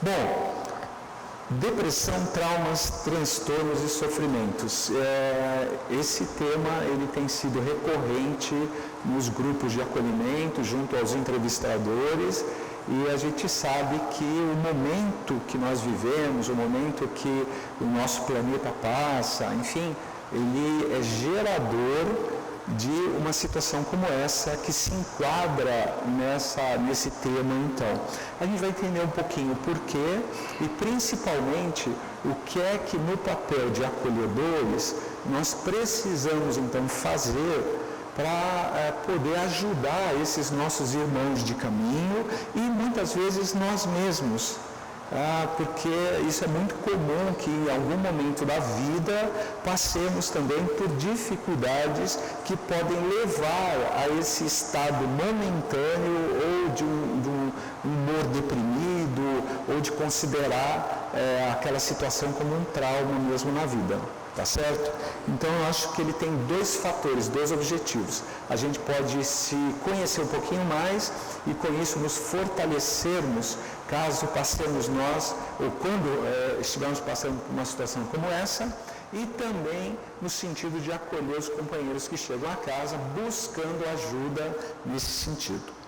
Bom, depressão, traumas, transtornos e sofrimentos. Esse tema ele tem sido recorrente nos grupos de acolhimento, junto aos entrevistadores, e a gente sabe que o momento que nós vivemos, o momento que o nosso planeta passa, enfim, ele é gerador de uma situação como essa, que se enquadra nesse tema. Então, a gente vai entender um pouquinho o porquê e principalmente o que é que no papel de acolhedores nós precisamos então fazer para poder ajudar esses nossos irmãos de caminho e muitas vezes nós mesmos. Porque isso é muito comum que em algum momento da vida passemos também por dificuldades que podem levar a esse estado momentâneo ou de um humor deprimido ou de considerar aquela situação como um trauma mesmo na vida. Tá certo? Então eu acho que ele tem dois fatores, dois objetivos. A gente pode se conhecer um pouquinho mais e com isso nos fortalecermos caso passemos nós, ou quando estivermos passando por uma situação como essa, e também no sentido de acolher os companheiros que chegam a casa buscando ajuda nesse sentido.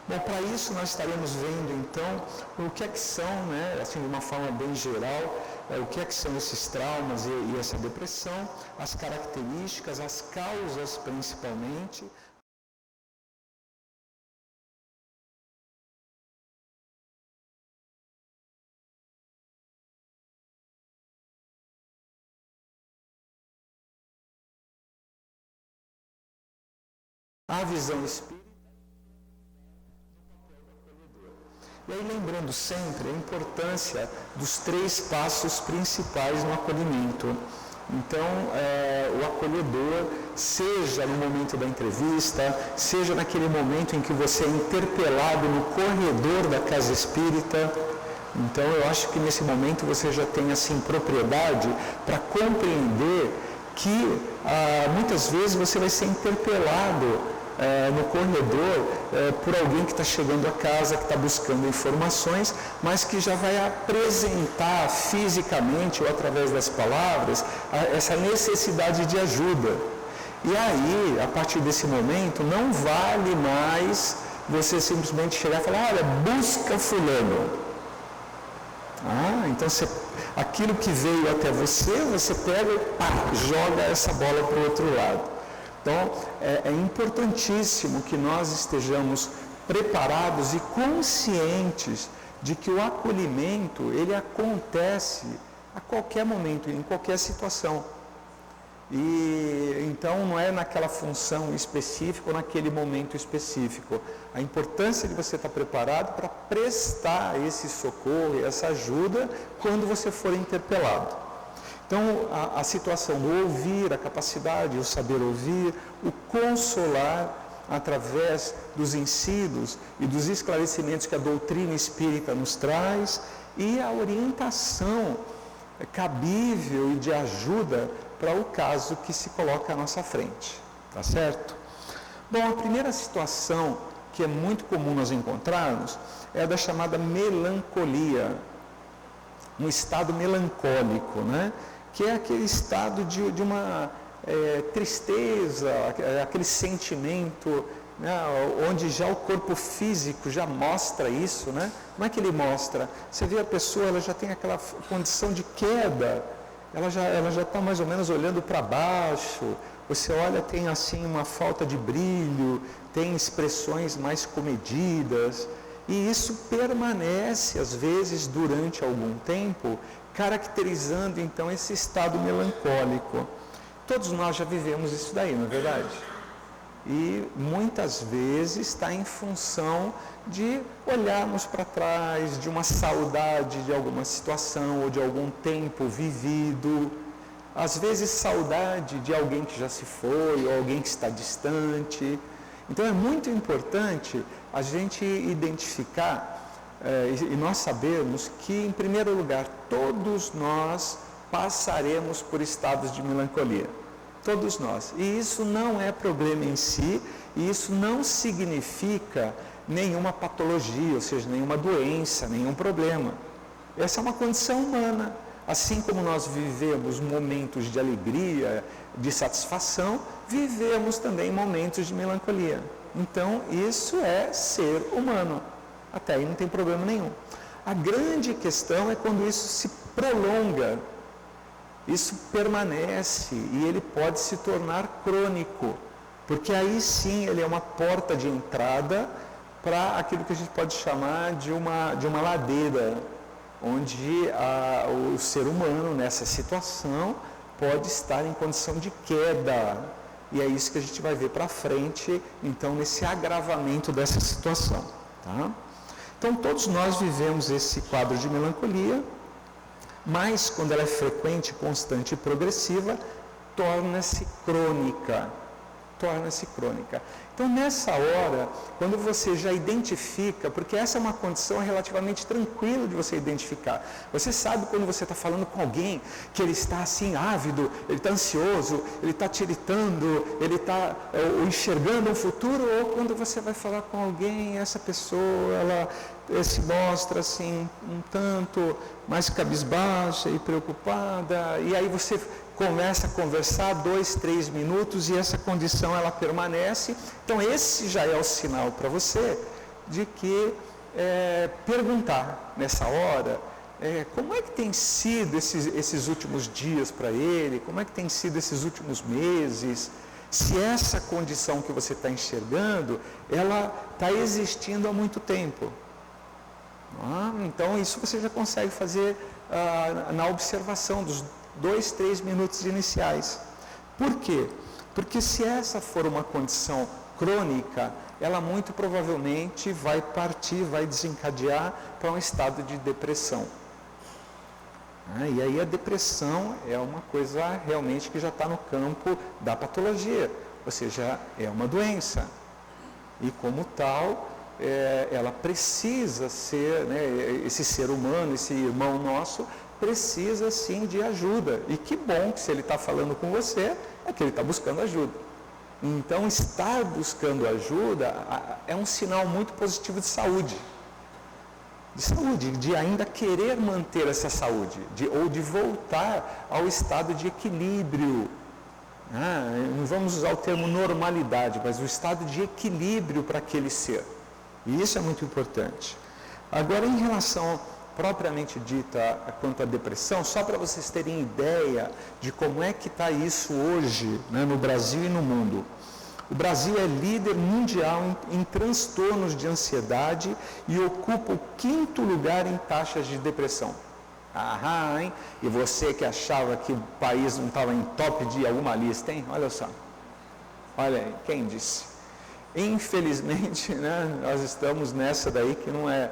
Bom, para isso nós estaremos vendo então o que é que são, assim de uma forma bem geral, o que é que são esses traumas e essa depressão, as características, as causas principalmente. A visão espírita. E aí lembrando sempre a importância dos 3 passos principais no acolhimento. Então, o acolhedor, seja no momento da entrevista, seja naquele momento em que você é interpelado no corredor da casa espírita. Então, eu acho que nesse momento você já tem assim propriedade para compreender que muitas vezes você vai ser interpelado no corredor por alguém que está chegando a casa, que está buscando informações, mas que já vai apresentar fisicamente ou através das palavras essa necessidade de ajuda. E aí, a partir desse momento, não vale mais você simplesmente chegar e falar: olha, busca fulano. Então aquilo que veio até você pega e joga essa bola para o outro lado. Então, é importantíssimo que nós estejamos preparados e conscientes de que o acolhimento, ele acontece a qualquer momento, em qualquer situação. E então não é naquela função específica ou naquele momento específico. A importância de você estar preparado para prestar esse socorro e essa ajuda quando você for interpelado. Então, a situação do ouvir, a capacidade, o saber ouvir, o consolar através dos ensinos e dos esclarecimentos que a doutrina espírita nos traz e a orientação cabível e de ajuda para o caso que se coloca à nossa frente. Tá certo? Bom, a primeira situação que é muito comum nós encontrarmos é a da chamada melancolia, um estado melancólico, que é aquele estado de uma tristeza, aquele sentimento, onde já o corpo físico já mostra isso, Como é que ele mostra? Você vê a pessoa, ela já tem aquela condição de queda, ela já está mais ou menos olhando para baixo, você olha, tem assim uma falta de brilho, tem expressões mais comedidas, e isso permanece às vezes durante algum tempo, caracterizando então esse estado melancólico. Todos nós já vivemos isso daí, não é verdade? E muitas vezes está em função de olharmos para trás, de uma saudade de alguma situação ou de algum tempo vivido. Às vezes saudade de alguém que já se foi ou alguém que está distante. Então é muito importante a gente identificar e nós sabemos que, em primeiro lugar, todos nós passaremos por estados de melancolia. Todos nós. E isso não é problema em si, e isso não significa nenhuma patologia, ou seja, nenhuma doença, nenhum problema. Essa é uma condição humana. Assim como nós vivemos momentos de alegria, de satisfação, vivemos também momentos de melancolia. Então, isso é ser humano. Até aí não tem problema nenhum. A grande questão é quando isso se prolonga, isso permanece e ele pode se tornar crônico, porque aí sim ele é uma porta de entrada para aquilo que a gente pode chamar de uma ladeira, onde o ser humano nessa situação pode estar em condição de queda. E é isso que a gente vai ver para frente, então, nesse agravamento dessa situação. Tá? Então, todos nós vivemos esse quadro de melancolia, mas quando ela é frequente, constante e progressiva, torna-se crônica. Torna-se crônica. Então, nessa hora, quando você já identifica, porque essa é uma condição relativamente tranquila de você identificar. Você sabe quando você está falando com alguém que ele está assim ávido, ele está ansioso, ele está tiritando, ele está enxergando um futuro, ou quando você vai falar com alguém, essa pessoa, ela se mostra assim um tanto mais cabisbaixa e preocupada, e aí você começa a conversar 2, 3 minutos e essa condição ela permanece. Então esse já é o sinal para você de que perguntar nessa hora como é que tem sido esses últimos dias para ele, como é que tem sido esses últimos meses, se essa condição que você está enxergando, ela está existindo há muito tempo. Então isso você já consegue fazer na observação dos 2, 3 minutos iniciais. Por quê? Porque se essa for uma condição crônica, ela muito provavelmente vai partir, vai desencadear para um estado de depressão. E aí a depressão é uma coisa realmente que já está no campo da patologia, ou seja, é uma doença. E como tal, ela precisa ser, esse ser humano, esse irmão nosso, precisa sim de ajuda. E que bom que se ele está falando com você, é que ele está buscando ajuda. Então, estar buscando ajuda é um sinal muito positivo de saúde. De ainda querer manter essa saúde, ou de voltar ao estado de equilíbrio. Não vamos usar o termo normalidade, mas o estado de equilíbrio para aquele ser. E isso é muito importante. Agora, em relação propriamente dita quanto à depressão, só para vocês terem ideia de como é que está isso hoje, no Brasil e no mundo. O Brasil é líder mundial em transtornos de ansiedade e ocupa o 5º lugar em taxas de depressão. Hein? E você que achava que o país não estava em top de alguma lista, hein? Olha só. Olha aí, quem disse? Infelizmente, nós estamos nessa daí que não é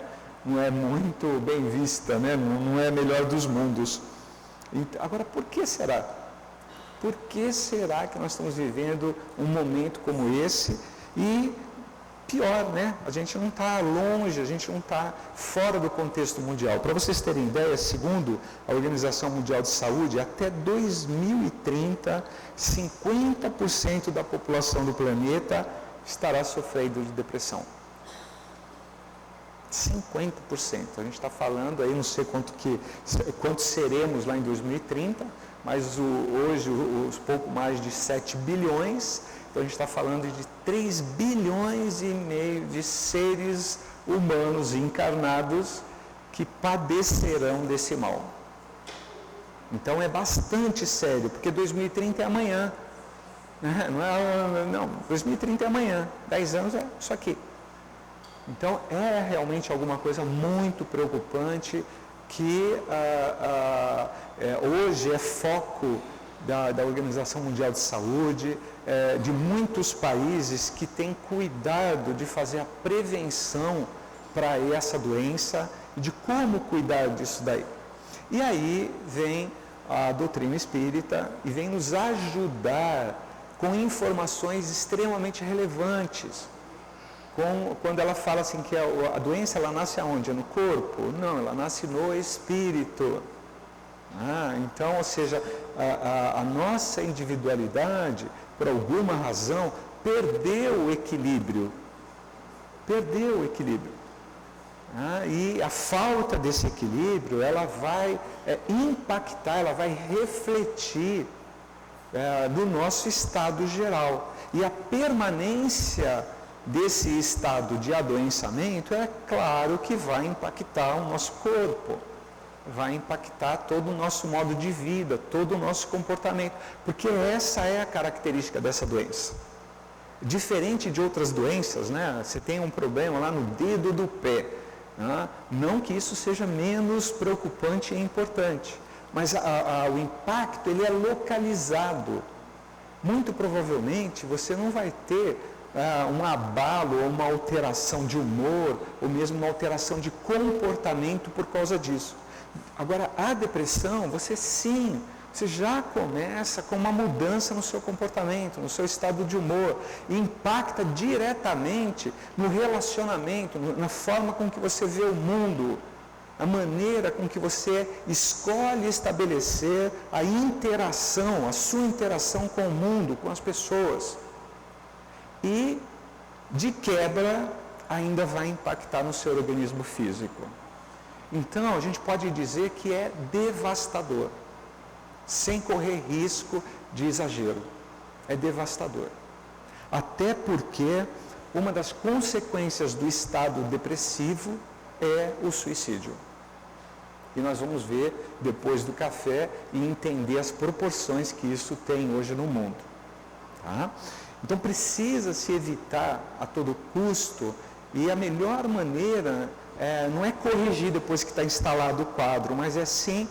muito bem vista, não é a melhor dos mundos. Agora, por que será? Por que será que nós estamos vivendo um momento como esse? E pior, a gente não está longe, a gente não está fora do contexto mundial. Para vocês terem ideia, segundo a Organização Mundial de Saúde, até 2030, 50% da população do planeta estará sofrendo de depressão. 50%. A gente está falando aí, não sei quanto seremos lá em 2030, mas hoje os pouco mais de 7 bilhões, então a gente está falando de 3 bilhões e meio de seres humanos encarnados que padecerão desse mal. Então é bastante sério, porque 2030 é amanhã. Não, 2030 é amanhã, 10 anos é isso aqui. Então, é realmente alguma coisa muito preocupante que hoje é foco da Organização Mundial de Saúde, de muitos países que têm cuidado de fazer a prevenção para essa doença e de como cuidar disso daí. E aí vem a doutrina espírita e vem nos ajudar com informações extremamente relevantes. Quando ela fala assim que a doença ela nasce aonde? No corpo? Não, ela nasce no espírito. Então, ou seja, a nossa individualidade, por alguma razão, perdeu o equilíbrio. Perdeu o equilíbrio. E a falta desse equilíbrio, ela vai impactar, ela vai refletir no nosso estado geral. E a permanência desse estado de adoençamento, é claro que vai impactar o nosso corpo, vai impactar todo o nosso modo de vida, todo o nosso comportamento, porque essa é a característica dessa doença. Diferente de outras doenças, né? Você tem um problema lá no dedo do pé, né? Não que isso seja menos preocupante e importante, mas o impacto ele é localizado. Muito provavelmente você não vai ter um abalo ou uma alteração de humor, ou mesmo uma alteração de comportamento por causa disso. Agora, a depressão, você já começa com uma mudança no seu comportamento, no seu estado de humor, e impacta diretamente no relacionamento, na forma com que você vê o mundo, a maneira com que você escolhe estabelecer a interação, a sua interação com o mundo, com as pessoas. E, de quebra, ainda vai impactar no seu organismo físico. Então, a gente pode dizer que é devastador, sem correr risco de exagero. É devastador. Até porque uma das consequências do estado depressivo é o suicídio. E nós vamos ver depois do café e entender as proporções que isso tem hoje no mundo. Tá? Então precisa se evitar a todo custo, e a melhor maneira não é corrigir depois que está instalado o quadro, mas é sim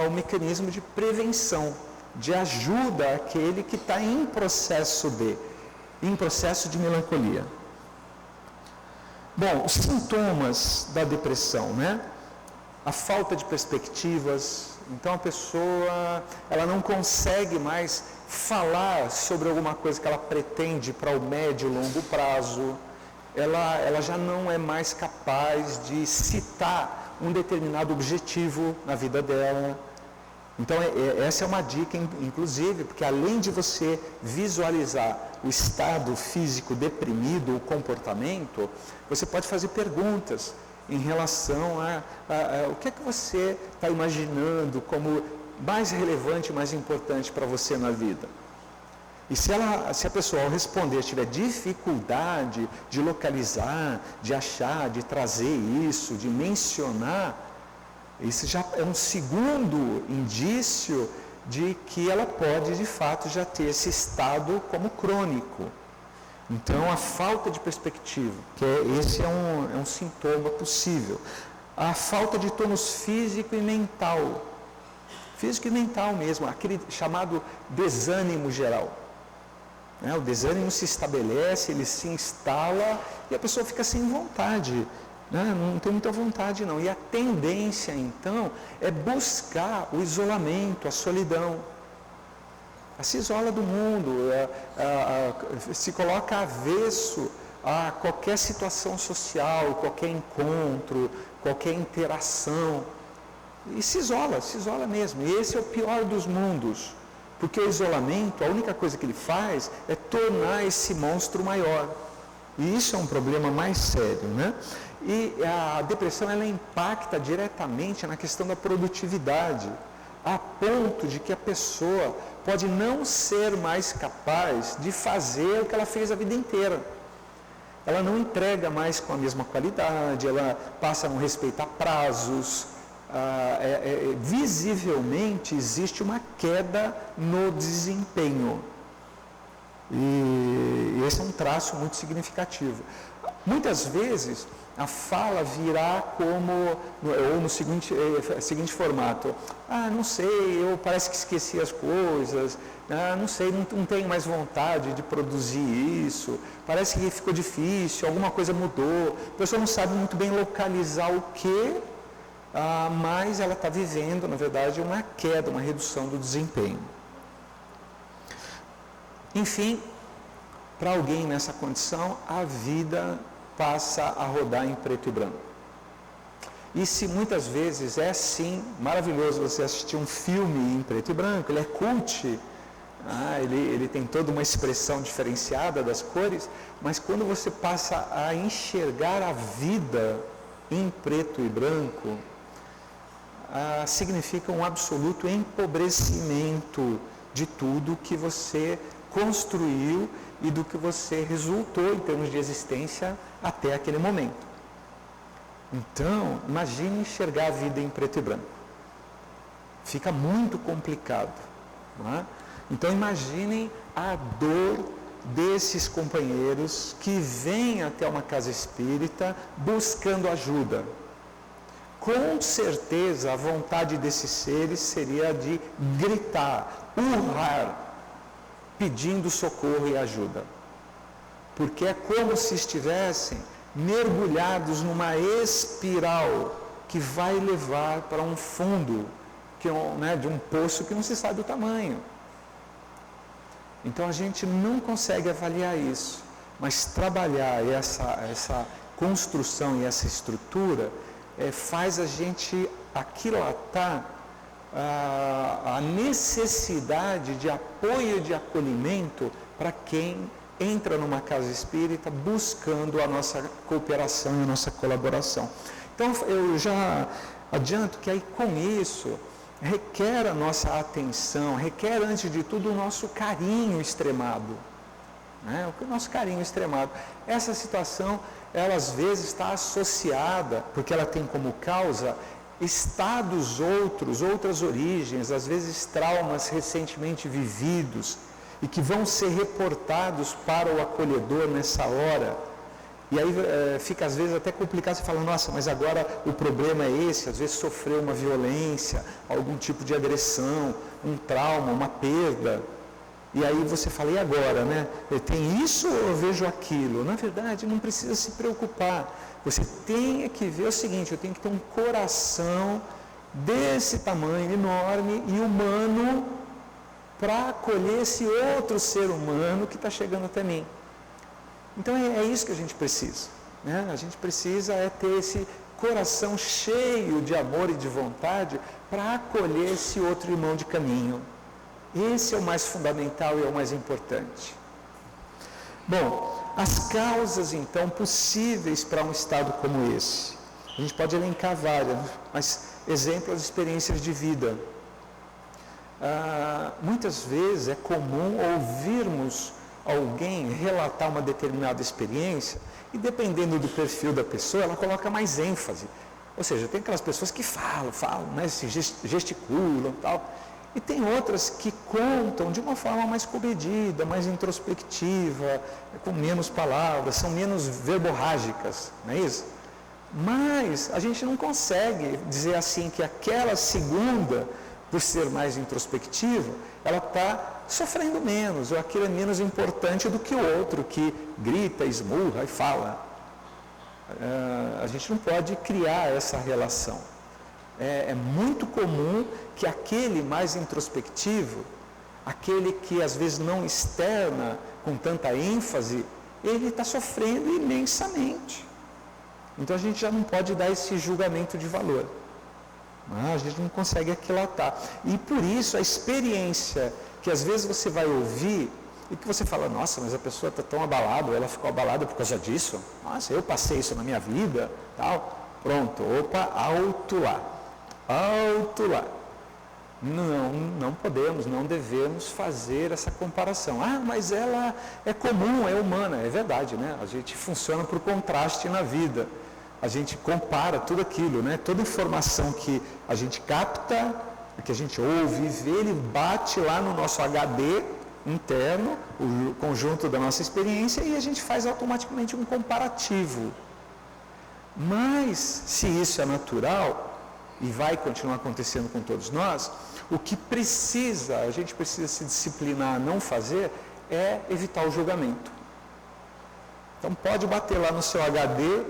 o mecanismo de prevenção, de ajuda àquele que está em processo de melancolia. Bom, os sintomas da depressão, né? A falta de perspectivas. Então a pessoa, ela não consegue mais falar sobre alguma coisa que ela pretende para o médio e longo prazo. Ela já não é mais capaz de citar um determinado objetivo na vida dela. Então essa é uma dica, inclusive, porque além de você visualizar o estado físico deprimido, o comportamento, você pode fazer perguntas em relação a o que é que você está imaginando como mais relevante, mais importante para você na vida. E se a pessoa ao responder tiver dificuldade de localizar, de achar, de trazer isso, de mencionar, isso já é um segundo indício de que ela pode de fato já ter esse estado como crônico. Então, a falta de perspectiva, esse é um sintoma possível. A falta de tônus físico e mental. Físico e mental mesmo, aquele chamado desânimo geral. O desânimo se estabelece, ele se instala e a pessoa fica sem vontade. Não tem muita vontade não. E a tendência, então, é buscar o isolamento, a solidão. Se isola do mundo, se coloca avesso a qualquer situação social, qualquer encontro, qualquer interação. E se isola mesmo. E esse é o pior dos mundos, porque o isolamento, a única coisa que ele faz é tornar esse monstro maior. E isso é um problema mais sério, né? E a depressão, ela impacta diretamente na questão da produtividade, a ponto de que a pessoa pode não ser mais capaz de fazer o que ela fez a vida inteira. Ela não entrega mais com a mesma qualidade, ela passa a não respeitar prazos. Visivelmente existe uma queda no desempenho. E esse é um traço muito significativo. Muitas vezes a fala virá no seguinte formato: não sei, parece que esqueci as coisas, não sei, não tenho mais vontade de produzir isso, parece que ficou difícil, alguma coisa mudou. A pessoa não sabe muito bem localizar o que, mas ela está vivendo, na verdade, uma queda, uma redução do desempenho. Enfim, para alguém nessa condição, a vida passa a rodar em preto e branco. E se muitas vezes é sim maravilhoso você assistir um filme em preto e branco, ele é cult, ele tem toda uma expressão diferenciada das cores, mas quando você passa a enxergar a vida em preto e branco, significa um absoluto empobrecimento de tudo que você construiu e do que você resultou em termos de existência até aquele momento. Então, imagine enxergar a vida em preto e branco. Fica muito complicado, não é? Então, imaginem a dor desses companheiros que vêm até uma casa espírita buscando ajuda. Com certeza, a vontade desses seres seria de gritar, urrar, pedindo socorro e ajuda. Porque é como se estivessem mergulhados numa espiral que vai levar para um fundo de um poço que não se sabe o tamanho. Então a gente não consegue avaliar isso, mas trabalhar essa construção e essa estrutura faz a gente aquilatar a necessidade de apoio e de acolhimento para quem entra numa casa espírita buscando a nossa cooperação e a nossa colaboração. Então eu já adianto que aí com isso requer a nossa atenção, requer antes de tudo o nosso carinho extremado, né? O nosso carinho extremado. Essa situação, ela às vezes está associada, porque ela tem como causa estados outras origens, às vezes traumas recentemente vividos e que vão ser reportados para o acolhedor nessa hora. E aí fica às vezes até complicado, você fala, nossa, mas agora o problema é esse, às vezes sofreu uma violência, algum tipo de agressão, um trauma, uma perda. E aí você fala, e agora, né? Tem isso ou eu vejo aquilo? Na verdade, não precisa se preocupar. Você tem que ver o seguinte, eu tenho que ter um coração desse tamanho enorme e humano para acolher esse outro ser humano que está chegando até mim. Então é isso que a gente precisa, né? A gente precisa ter esse coração cheio de amor e de vontade para acolher esse outro irmão de caminho. Esse é o mais fundamental e é o mais importante. Bom, as causas então possíveis para um estado como esse. A gente pode elencar várias, mas exemplos, experiências de vida. Muitas vezes é comum ouvirmos alguém relatar uma determinada experiência e dependendo do perfil da pessoa, ela coloca mais ênfase. Ou seja, tem aquelas pessoas que falam, né, se gesticulam e tal. E tem outras que contam de uma forma mais comedida, mais introspectiva, com menos palavras, são menos verborrágicas, não é isso? Mas a gente não consegue dizer assim que aquela segunda, por ser mais introspectiva, ela está sofrendo menos, ou aquilo é menos importante do que o outro que grita, esmurra e fala. A gente não pode criar essa relação. É muito comum que aquele mais introspectivo, aquele que às vezes não externa com tanta ênfase, ele está sofrendo imensamente. Então a gente já não pode dar esse julgamento de valor. A gente não consegue aquilatar. E por isso a experiência que às vezes você vai ouvir e que você fala, nossa, mas a pessoa está tão abalada, ela ficou abalada por causa disso. Nossa, eu passei isso na minha vida, tal. Pronto, opa, alto lá. Não podemos, não devemos fazer essa comparação. Mas ela é comum, é humana. É verdade, né? A gente funciona por contraste na vida. A gente compara tudo aquilo, né? Toda informação que a gente capta, que a gente ouve e vê, ele bate lá no nosso HD interno, o conjunto da nossa experiência, e a gente faz automaticamente um comparativo. Mas, se isso é natural, e vai continuar acontecendo com todos nós, o que a gente precisa se disciplinar a não fazer, é evitar o julgamento. Então pode bater lá no seu HD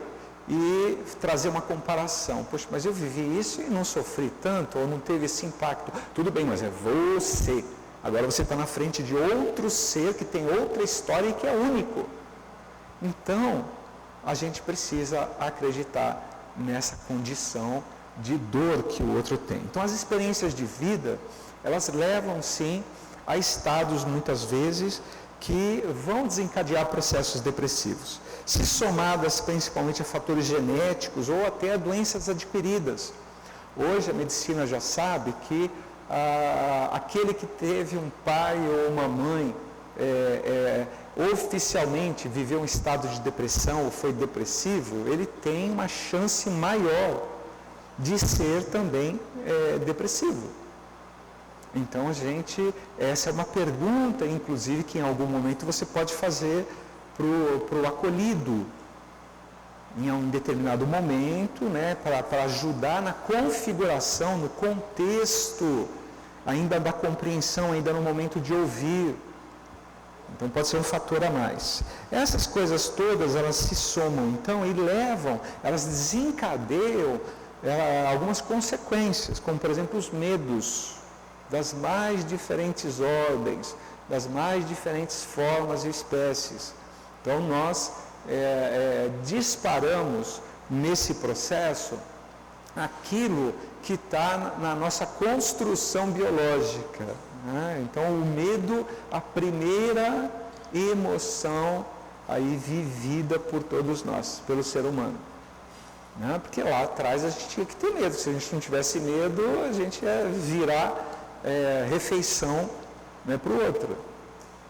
e trazer uma comparação. Poxa, mas eu vivi isso e não sofri tanto, ou não teve esse impacto. Tudo bem, mas é você. Agora você está na frente de outro ser que tem outra história e que é único. Então, a gente precisa acreditar nessa condição de dor que o outro tem. Então, as experiências de vida, elas levam, sim, a estados, muitas vezes, que vão desencadear processos depressivos. se somadas principalmente a fatores genéticos ou até a doenças adquiridas. Hoje a medicina já sabe que aquele que teve um pai ou uma mãe oficialmente viveu um estado de depressão ou foi depressivo, ele tem uma chance maior de ser também depressivo. Então essa é uma pergunta, inclusive, que em algum momento você pode fazer para o acolhido, em um determinado momento, né, para ajudar na configuração, no contexto, ainda da compreensão, ainda no momento de ouvir. Então pode ser um fator a mais. Essas coisas todas, elas se somam, então, e levam, elas desencadeiam algumas consequências, como por exemplo os medos, das mais diferentes ordens, das mais diferentes formas e espécies. Então nós disparamos nesse processo aquilo que está na nossa construção biológica, né? Então o medo, a primeira emoção aí vivida por todos nós, pelo ser humano, né? Porque lá atrás a gente tinha que ter medo. Se a gente não tivesse medo, a gente ia virar refeição, né, para o outro.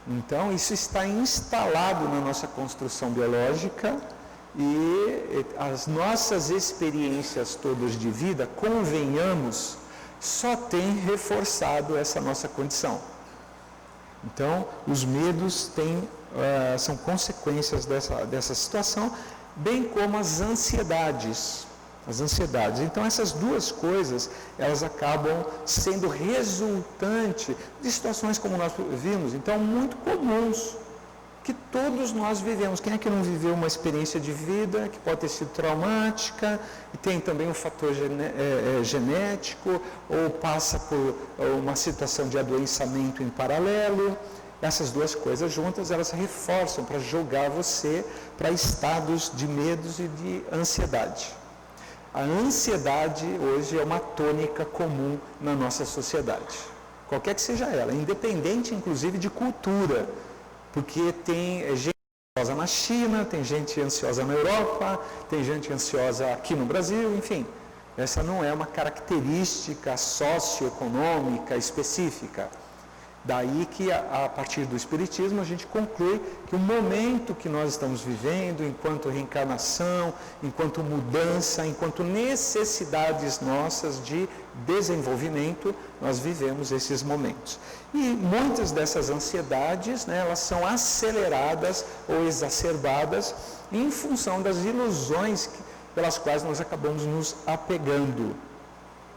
Então isso está instalado na nossa construção biológica e as nossas experiências todas de vida, convenhamos, só tem reforçado essa nossa condição. Então os medos são consequências dessa situação, bem como as ansiedades. Então essas duas coisas, elas acabam sendo resultante de situações como nós vimos, então muito comuns, que todos nós vivemos. Quem é que não viveu uma experiência de vida que pode ter sido traumática, e tem também um fator genético, ou passa por uma situação de adoecimento em paralelo? Essas duas coisas juntas, elas reforçam para jogar você para estados de medos e de ansiedade. A ansiedade hoje é uma tônica comum na nossa sociedade, qualquer que seja ela, independente inclusive de cultura, porque tem gente ansiosa na China, tem gente ansiosa na Europa, tem gente ansiosa aqui no Brasil, enfim, essa não é uma característica socioeconômica específica. Daí que, a partir do Espiritismo, a gente conclui que o momento que nós estamos vivendo, enquanto reencarnação, enquanto mudança, enquanto necessidades nossas de desenvolvimento, nós vivemos esses momentos. E muitas dessas ansiedades, né, elas são aceleradas ou exacerbadas em função das ilusões pelas quais nós acabamos nos apegando.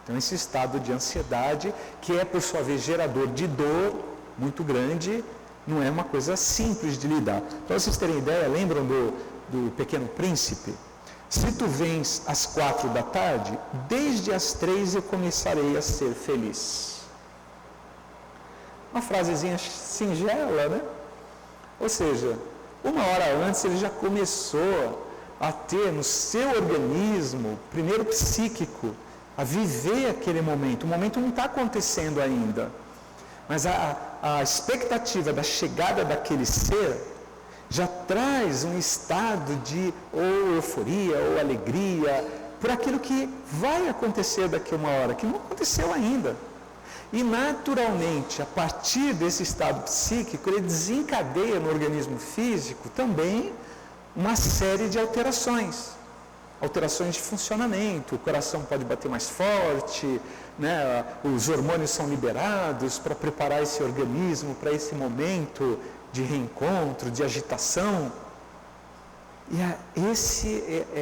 Então esse estado de ansiedade, que é por sua vez gerador de dor muito grande, não é uma coisa simples de lidar. Para vocês terem ideia, lembram do Pequeno Príncipe? Se tu vens às 4 da tarde, desde as 3 eu começarei a ser feliz. Uma frasezinha singela, né? Ou seja, uma hora antes ele já começou a ter no seu organismo, primeiro psíquico, a viver aquele momento. O momento não está acontecendo ainda, mas a expectativa da chegada daquele ser já traz um estado de ou euforia ou alegria por aquilo que vai acontecer daqui a uma hora, que não aconteceu ainda. E naturalmente, a partir desse estado psíquico, ele desencadeia no organismo físico também uma série de alterações de funcionamento. O coração pode bater mais forte, né? Os hormônios são liberados para preparar esse organismo para esse momento de reencontro, de agitação. E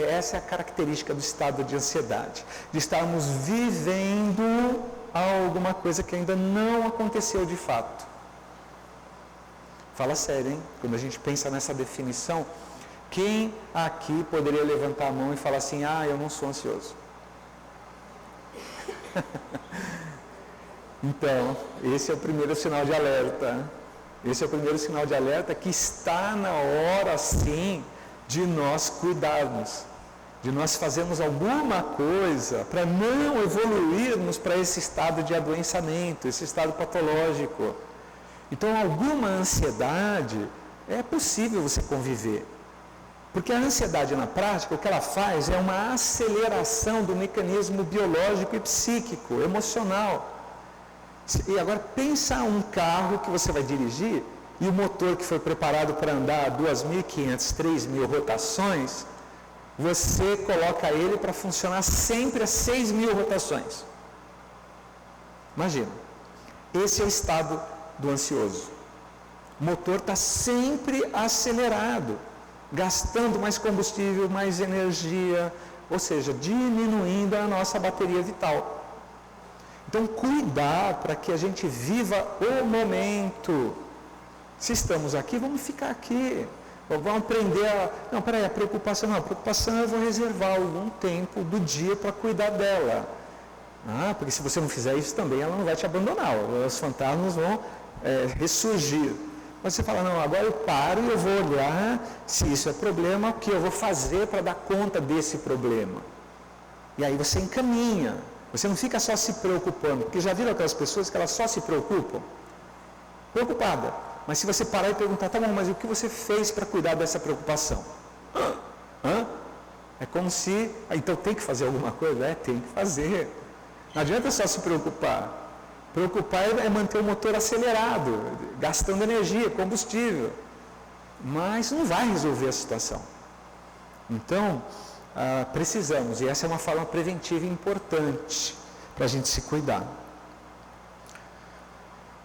essa é a característica do estado de ansiedade, de estarmos vivendo alguma coisa que ainda não aconteceu de fato. Fala sério, hein? Quando a gente pensa nessa definição, quem aqui poderia levantar a mão e falar assim, eu não sou ansioso? Então, esse é o primeiro sinal de alerta. Esse é o primeiro sinal de alerta que está na hora, sim, de nós cuidarmos, de nós fazermos alguma coisa para não evoluirmos para esse estado de adoecimento, esse estado patológico. Então, alguma ansiedade é possível você conviver. Porque a ansiedade na prática, o que ela faz é uma aceleração do mecanismo biológico e psíquico, emocional. E agora pensa um carro que você vai dirigir e o motor que foi preparado para andar a 2.500, 3.000 rotações, você coloca ele para funcionar sempre a 6.000 rotações. Imagina, esse é o estado do ansioso. O motor está sempre acelerado, gastando mais combustível, mais energia, ou seja, diminuindo a nossa bateria vital. Então, cuidar para que a gente viva o momento. Se estamos aqui, vamos ficar aqui. Vamos aprender a... Não, peraí, a preocupação eu vou reservar algum tempo do dia para cuidar dela. Porque se você não fizer isso também, ela não vai te abandonar. Os fantasmas vão ressurgir. Mas você fala, não, agora eu paro e eu vou olhar se isso é problema, o que eu vou fazer para dar conta desse problema. E aí você encaminha. Você não fica só se preocupando, porque já viram aquelas pessoas que elas só se preocupam? Preocupada. Mas se você parar e perguntar, tá bom, mas o que você fez para cuidar dessa preocupação? É como se, então tem que fazer alguma coisa? Tem que fazer. Não adianta só se preocupar. Preocupar é manter o motor acelerado, gastando energia, combustível. Mas não vai resolver a situação. Então, precisamos, e essa é uma forma preventiva importante para a gente se cuidar.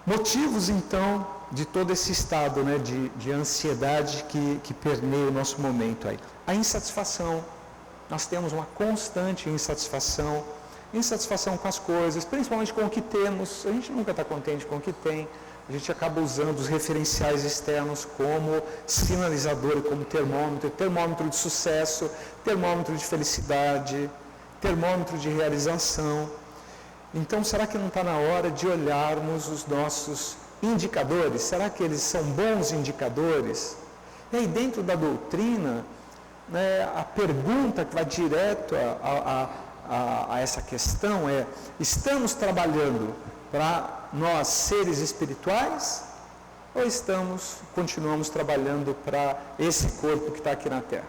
Motivos, então, de todo esse estado, né, de ansiedade que permeia o nosso momento aí. A insatisfação. Nós temos uma constante insatisfação com as coisas, principalmente com o que temos. A gente nunca está contente com o que tem. A gente acaba usando os referenciais externos como sinalizador, como termômetro de sucesso, termômetro de felicidade, termômetro de realização. Então, será que não está na hora de olharmos os nossos indicadores? Será que eles são bons indicadores? E aí, dentro da doutrina, né, a pergunta que vai direto a essa questão é: estamos trabalhando para nós, seres espirituais, ou continuamos trabalhando para esse corpo que está aqui na Terra?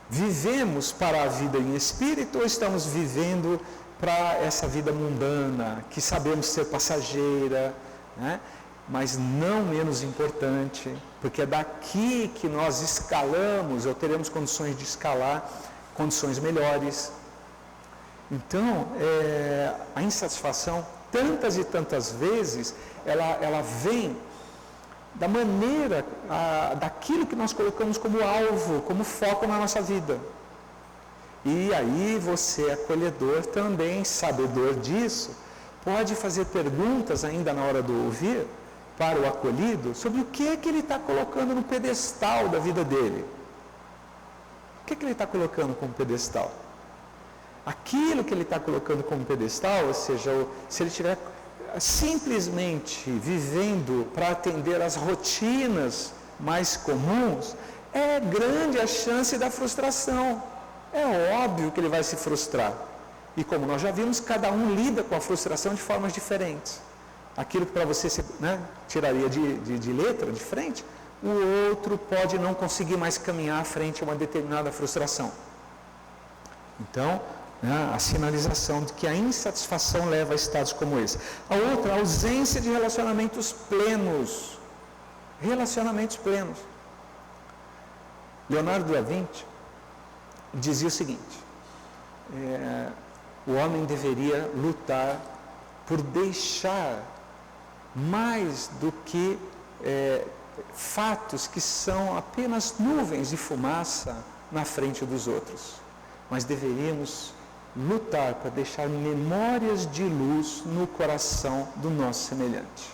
Vivemos para a vida em espírito ou estamos vivendo para essa vida mundana, que sabemos ser passageira, né? Mas não menos importante, porque é daqui que nós escalamos, ou teremos condições de escalar condições melhores. Então, a insatisfação, tantas e tantas vezes, ela vem da maneira, daquilo que nós colocamos como alvo, como foco na nossa vida. E aí você, acolhedor, também sabedor disso, pode fazer perguntas ainda na hora do ouvir para o acolhido sobre o que é que ele está colocando no pedestal da vida dele. O que é que ele está colocando como pedestal? Aquilo que ele está colocando como pedestal, ou seja, se ele estiver simplesmente vivendo para atender às rotinas mais comuns, é grande a chance da frustração. É óbvio que ele vai se frustrar. E como nós já vimos, cada um lida com a frustração de formas diferentes. Aquilo que para você tiraria de letra, de frente, o outro pode não conseguir mais caminhar frente a uma determinada frustração. Então, a sinalização de que a insatisfação leva a estados como esse. A outra, a ausência de relacionamentos plenos. Relacionamentos plenos. Leonardo da Vinci dizia o seguinte: o homem deveria lutar por deixar mais do que fatos que são apenas nuvens de fumaça na frente dos outros, mas deveríamos lutar para deixar memórias de luz no coração do nosso semelhante.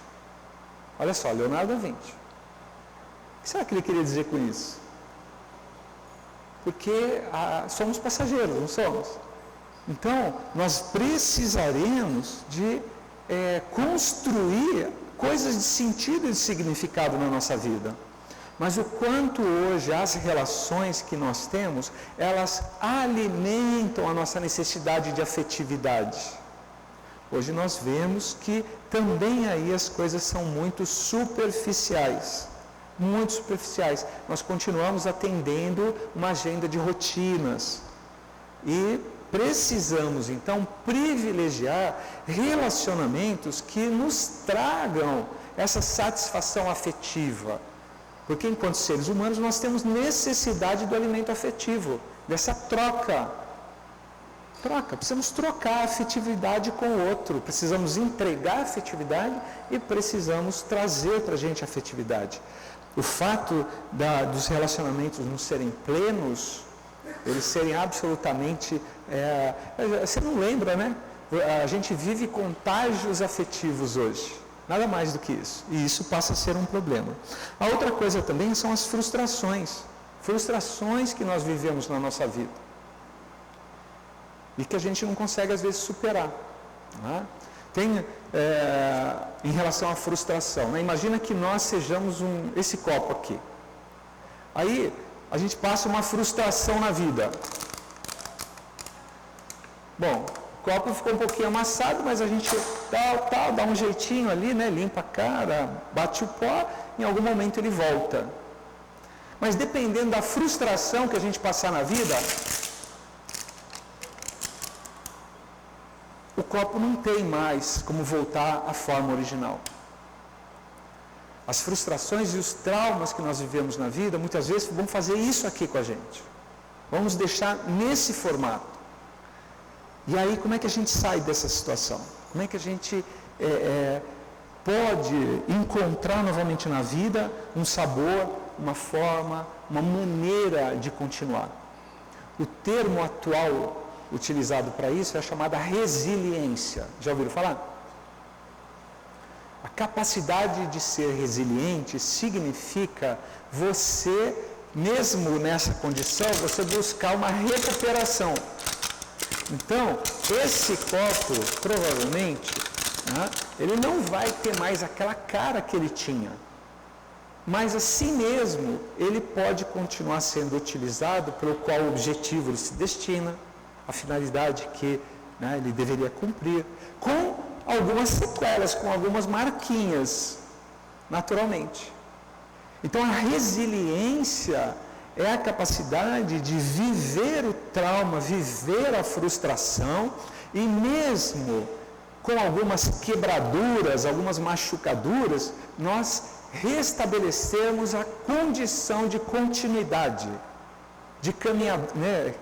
Olha só, Leonardo da Vinci. O que será que ele queria dizer com isso? Porque somos passageiros, não somos? Então, nós precisaremos de construir coisas de sentido e de significado na nossa vida. Mas o quanto hoje as relações que nós temos, elas alimentam a nossa necessidade de afetividade. Hoje nós vemos que também aí as coisas são muito superficiais. muito superficiais. Nós continuamos atendendo uma agenda de rotinas e precisamos, então, privilegiar relacionamentos que nos tragam essa satisfação afetiva. Porque, enquanto seres humanos, nós temos necessidade do alimento afetivo, dessa troca. Precisamos trocar a afetividade com o outro, precisamos entregar a afetividade e precisamos trazer para a gente a afetividade. O fato dos relacionamentos não serem plenos, eles serem absolutamente... você não lembra, né? A gente vive contágios afetivos hoje, nada mais do que isso, e isso passa a ser um problema. A outra coisa também são as frustrações que nós vivemos na nossa vida e que a gente não consegue às vezes superar, né? Tem, em relação à frustração, né? Imagina que nós sejamos esse copo aqui, aí a gente passa uma frustração na vida. Bom, o copo ficou um pouquinho amassado, mas a gente dá um jeitinho ali, né? Limpa a cara, bate o pó, em algum momento ele volta. Mas dependendo da frustração que a gente passar na vida, o copo não tem mais como voltar à forma original. As frustrações e os traumas que nós vivemos na vida, muitas vezes vão fazer isso aqui com a gente. Vamos deixar nesse formato. E aí, como é que a gente sai dessa situação? Como é que a gente pode encontrar novamente na vida um sabor, uma forma, uma maneira de continuar? O termo atual utilizado para isso é a chamada resiliência. Já ouviram falar? A capacidade de ser resiliente significa você, mesmo nessa condição, você buscar uma recuperação. Então, esse copo, provavelmente, né, ele não vai ter mais aquela cara que ele tinha. Mas assim mesmo, ele pode continuar sendo utilizado pelo qual o objetivo ele se destina, a finalidade que, né, ele deveria cumprir, com algumas sequelas, com algumas marquinhas, naturalmente. Então, a resiliência é a capacidade de viver o trauma, viver a frustração, e mesmo com algumas quebraduras, algumas machucaduras, nós restabelecermos a condição de continuidade, de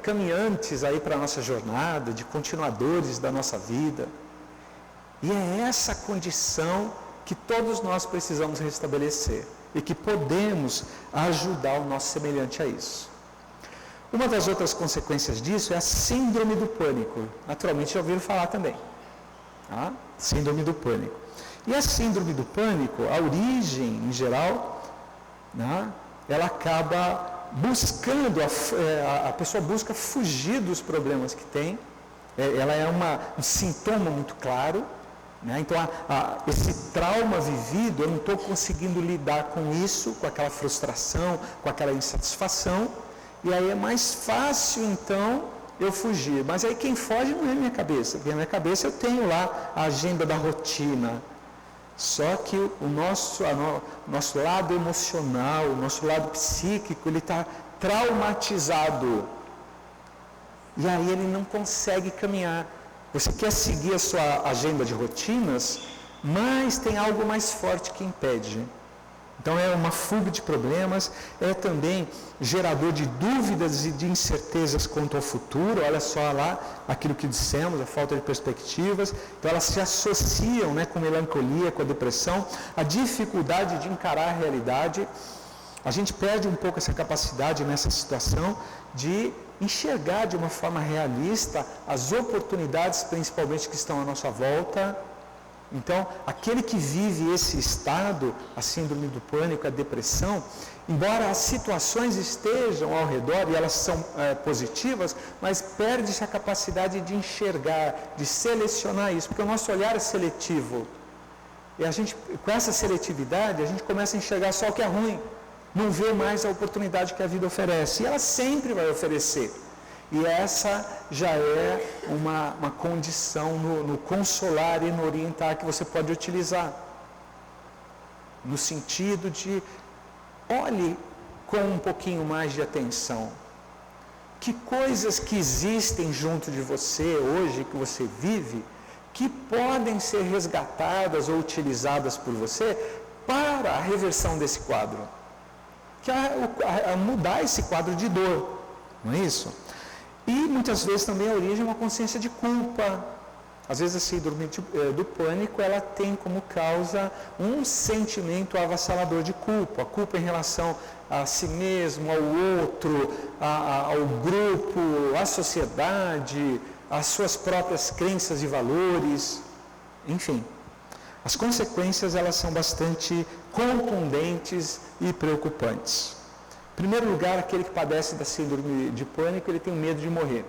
caminhantes aí para a nossa jornada, de continuadores da nossa vida. E é essa condição que todos nós precisamos restabelecer e que podemos ajudar o nosso semelhante a isso. Uma das outras consequências disso é a síndrome do pânico. Naturalmente já ouviram falar também. Tá? Síndrome do pânico. E a síndrome do pânico, a origem em geral, né, ela acaba buscando, a pessoa busca fugir dos problemas que tem. Ela é um sintoma muito claro, né? Então esse trauma vivido, eu não estou conseguindo lidar com isso, com aquela frustração, com aquela insatisfação, e aí é mais fácil então eu fugir. Mas aí quem foge não é a minha cabeça, porque na minha cabeça eu tenho lá a agenda da rotina. Só que o nosso lado emocional, o nosso lado psíquico, ele está traumatizado. E aí ele não consegue caminhar. Você quer seguir a sua agenda de rotinas, mas tem algo mais forte que impede. Então é uma fuga de problemas, é também gerador de dúvidas e de incertezas quanto ao futuro. Olha só lá aquilo que dissemos, a falta de perspectivas. Então elas se associam, né, com melancolia, com a depressão, a dificuldade de encarar a realidade. A gente perde um pouco essa capacidade nessa situação de enxergar de uma forma realista as oportunidades, principalmente que estão à nossa volta. Então, aquele que vive esse estado, a síndrome do pânico, a depressão, embora as situações estejam ao redor e elas são positivas, mas perde-se a capacidade de enxergar, de selecionar isso, porque o nosso olhar é seletivo. E a gente, com essa seletividade, a gente começa a enxergar só o que é ruim, não vê mais a oportunidade que a vida oferece. E ela sempre vai oferecer. E essa já é uma condição no consolar e no orientar que você pode utilizar. No sentido de olhe com um pouquinho mais de atenção. Que coisas que existem junto de você hoje, que você vive, que podem ser resgatadas ou utilizadas por você para a reversão desse quadro, que é mudar esse quadro de dor, não é isso? E muitas vezes também a origem é uma consciência de culpa. Às vezes a síndrome do pânico, ela tem como causa um sentimento avassalador de culpa, a culpa em relação a si mesmo, ao outro, ao grupo, à sociedade, às suas próprias crenças e valores, enfim. As consequências, elas são bastante contundentes e preocupantes. Em primeiro lugar, aquele que padece da síndrome de pânico, ele tem medo de morrer.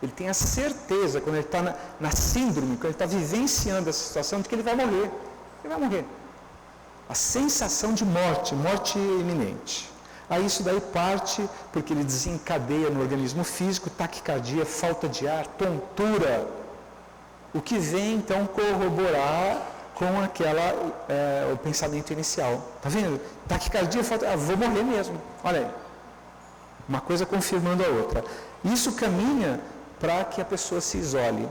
Ele tem a certeza, quando ele está na síndrome, quando ele está vivenciando essa situação, de que ele vai morrer. Ele vai morrer. A sensação de morte iminente. Aí isso daí parte porque ele desencadeia no organismo físico taquicardia, falta de ar, tontura. O que vem então corroborar com o pensamento inicial. Está vendo? Taquicardia, vou morrer mesmo. Olha aí. Uma coisa confirmando a outra. Isso caminha para que a pessoa se isole.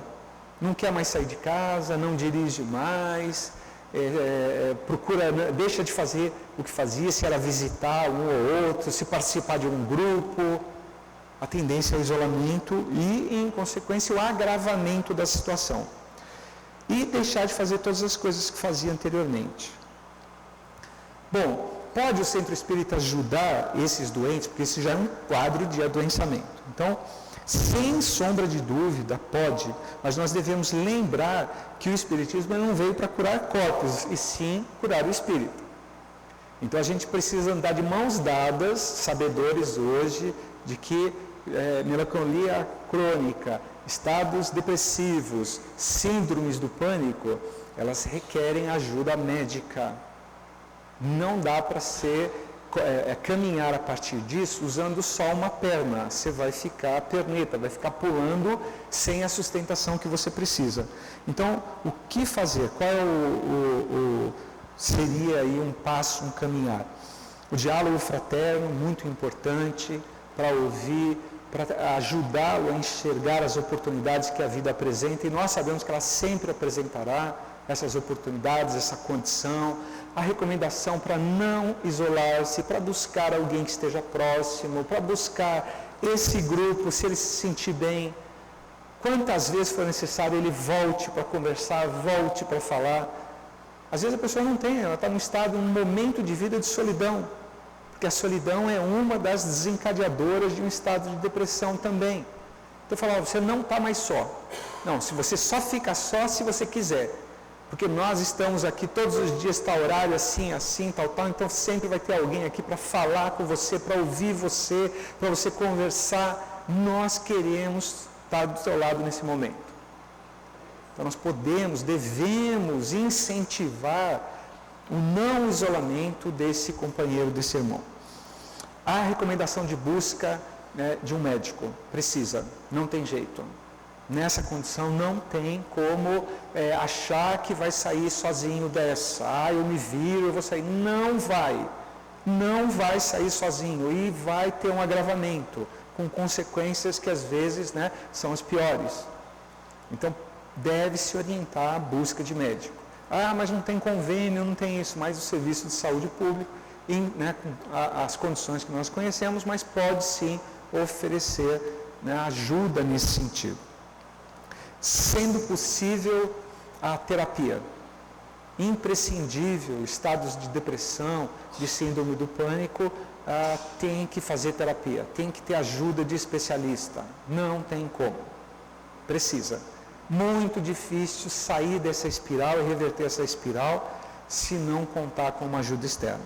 Não quer mais sair de casa, não dirige mais, deixa de fazer o que fazia, se era visitar um ou outro, se participar de um grupo. A tendência ao isolamento e, em consequência, o agravamento da situação. E deixar de fazer todas as coisas que fazia anteriormente. Bom, pode o centro espírita ajudar esses doentes, porque esse já é um quadro de adoençamento. Então, sem sombra de dúvida, pode, mas nós devemos lembrar que o espiritismo não veio para curar corpos, e sim curar o espírito. Então a gente precisa andar de mãos dadas, sabedores hoje, de que melancolia crônica, estados depressivos, síndromes do pânico, elas requerem ajuda médica. Não dá para caminhar a partir disso usando só uma perna. Você vai ficar perneta, vai ficar pulando sem a sustentação que você precisa. Então, o que fazer? Qual seria aí um passo, um caminhar? O diálogo fraterno, muito importante, para ouvir, para ajudá-lo a enxergar as oportunidades que a vida apresenta, e nós sabemos que ela sempre apresentará essas oportunidades, essa condição. A recomendação para não isolar-se, para buscar alguém que esteja próximo, para buscar esse grupo, se ele se sentir bem. Quantas vezes for necessário, ele volte para conversar, volte para falar. Às vezes a pessoa não tem, ela está num momento de vida de solidão, porque a solidão é uma das desencadeadoras de um estado de depressão também. Então eu falo, você não está mais só. Não, se você só fica só se você quiser. Porque nós estamos aqui todos os dias, tal horário, assim, tal, então sempre vai ter alguém aqui para falar com você, para ouvir você, para você conversar. Nós queremos estar do seu lado nesse momento. Então nós devemos incentivar o não isolamento desse companheiro, desse irmão. A recomendação de busca de um médico, precisa, não tem jeito. Nessa condição não tem como achar que vai sair sozinho dessa. Eu me viro, eu vou sair. Não vai sair sozinho e vai ter um agravamento, com consequências que às vezes são as piores. Então deve-se orientar a busca de médico. Mas não tem convênio, não tem isso, mas o serviço de saúde público, com as condições que nós conhecemos, mas pode sim oferecer ajuda nesse sentido. Sendo possível a terapia, imprescindível, estados de depressão, de síndrome do pânico, tem que fazer terapia, tem que ter ajuda de especialista, não tem como, precisa. Muito difícil sair dessa espiral e reverter essa espiral se não contar com uma ajuda externa.